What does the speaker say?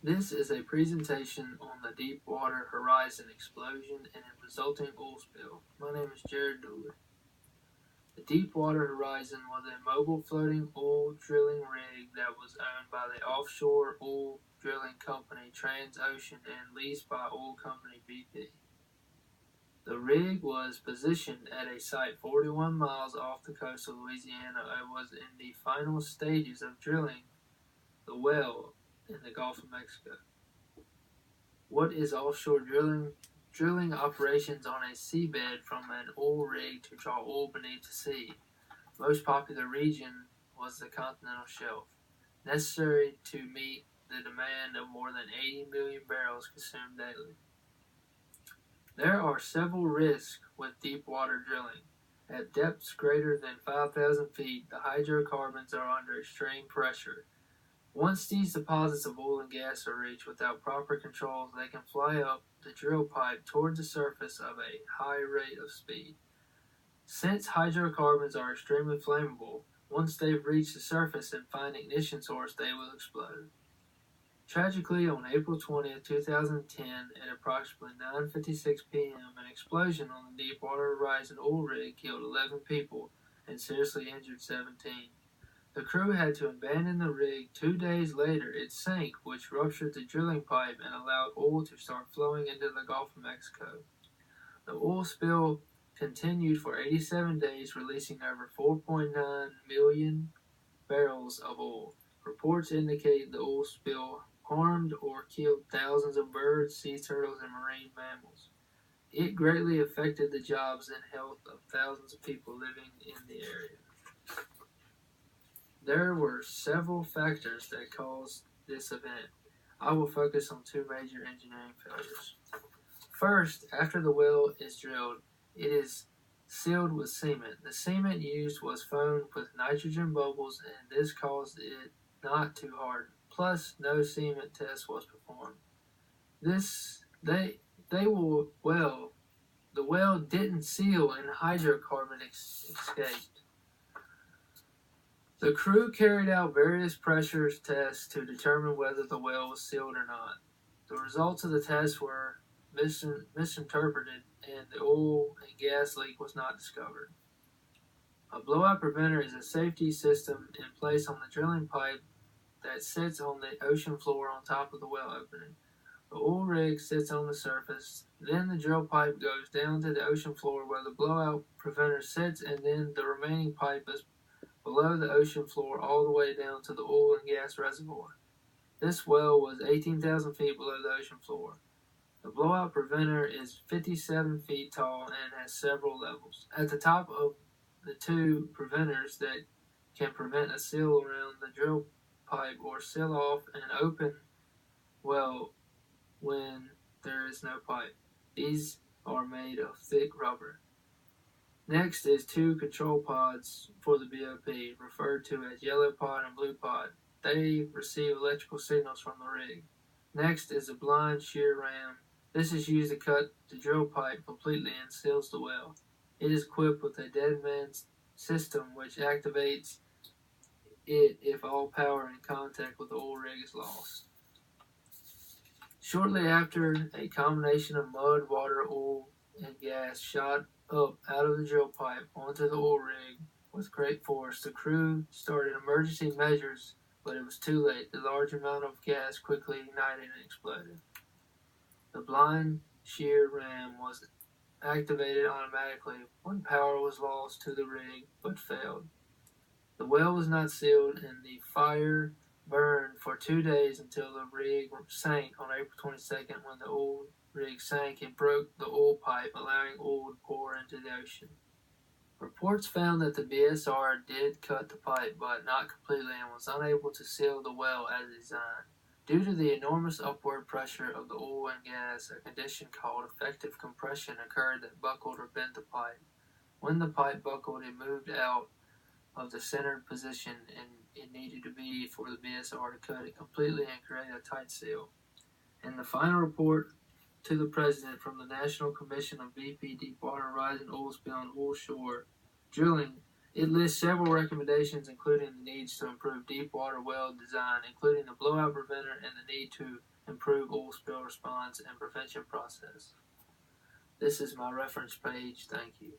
This is a presentation on the Deepwater Horizon explosion and a resulting oil spill. My name is Jared Dooley. The Deepwater Horizon was a mobile floating oil drilling rig that was owned by the offshore oil drilling company Transocean and leased by oil company BP. The rig was positioned at a site 41 miles off the coast of Louisiana and was in the final stages of drilling the well in the Gulf of Mexico. What is offshore drilling? Drilling operations on a seabed from an oil rig to draw oil beneath the sea. Most popular region was the continental shelf, necessary to meet the demand of more than 80 million barrels consumed daily. There are several risks with deep water drilling. At depths greater than 5,000 feet, the hydrocarbons are under extreme pressure. Once these deposits of oil and gas are reached without proper controls, they can fly up the drill pipe toward the surface of a high rate of speed. Since hydrocarbons are extremely flammable, once they've reached the surface and find ignition source, they will explode. Tragically, on April 20th, 2010, at approximately 9:56 p.m., an explosion on the Deepwater Horizon oil rig killed 11 people and seriously injured 17. The crew had to abandon the rig. 2 days later, it sank, which ruptured the drilling pipe and allowed oil to start flowing into the Gulf of Mexico. The oil spill continued for 87 days, releasing over 4.9 million barrels of oil. Reports indicate the oil spill harmed or killed thousands of birds, sea turtles, and marine mammals. It greatly affected the jobs and health of thousands of people living in the area. There were several factors that caused this event. I will focus on two major engineering failures. First, after the well is drilled, it is sealed with cement. The cement used was foamed with nitrogen bubbles, and this caused it not to harden. Plus, no cement test was performed. This they will well the well didn't seal and hydrocarbon escaped. The crew carried out various pressure tests to determine whether the well was sealed or not. The results of the tests were misinterpreted, and the oil and gas leak was not discovered. A blowout preventer is a safety system in place on the drilling pipe that sits on the ocean floor on top of the well opening. The oil rig sits on the surface, then the drill pipe goes down to the ocean floor where the blowout preventer sits, and then the remaining pipe is below the ocean floor all the way down to the oil and gas reservoir. This well was 18,000 feet below the ocean floor. The blowout preventer is 57 feet tall and has several levels. At the top of the two preventers that can prevent a seal around the drill pipe or seal off an open well when there is no pipe. These are made of thick rubber. Next is two control pods for the BOP, referred to as yellow pod and blue pod. They receive electrical signals from the rig. Next is a blind shear ram. This is used to cut the drill pipe completely and seals the well. It is equipped with a dead man system which activates it if all power in contact with the oil rig is lost. Shortly after, a combination of mud, water, oil, and gas shot up out of the drill pipe onto the oil rig with great force. The crew started emergency measures, but it was too late. The large amount of gas quickly ignited and exploded. The blind shear ram was activated automatically when power was lost to the rig, but failed. The well was not sealed, and the fire burned for 2 days until the rig sank on April 22nd, when the oil rig sank and broke the oil pipe, allowing oil to pour into the ocean. Reports found that the BSR did cut the pipe, but not completely, and was unable to seal the well as designed. Due to the enormous upward pressure of the oil and gas, a condition called effective compression occurred that buckled or bent the pipe. When the pipe buckled, it moved out of the centered position, and it needed to be for the BSR to cut it completely and create a tight seal. In the final report to the President from the National Commission of BP Deepwater Horizon Oil Spill and Offshore Drilling, It lists several recommendations, including the needs to improve deep water well design, including the blowout preventer and the need to improve oil spill response and prevention process. This is my reference page. Thank you.